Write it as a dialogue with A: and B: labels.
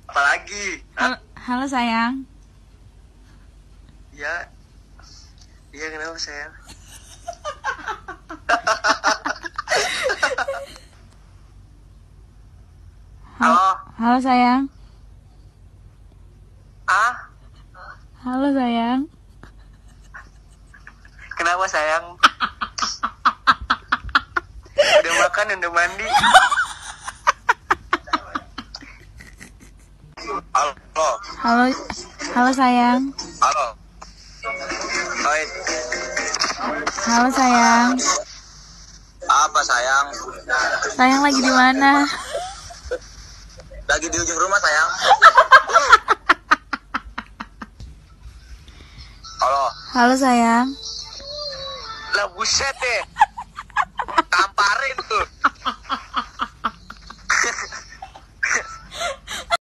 A: Apalagi?
B: Halo sayang.
A: Ya. Iya kenapa sayang? Halo.
B: Halo sayang.
A: Ah?
B: Halo sayang.
A: Kenapa sayang? Udah makan, udah mandi? Halo.
B: Halo sayang.
A: Halo. Oi.
B: Halo sayang.
A: Apa sayang?
B: Sayang lagi di mana?
A: Lagi di ujung rumah sayang. Halo.
B: Halo sayang.
A: Lah buset deh. Tamparin tuh.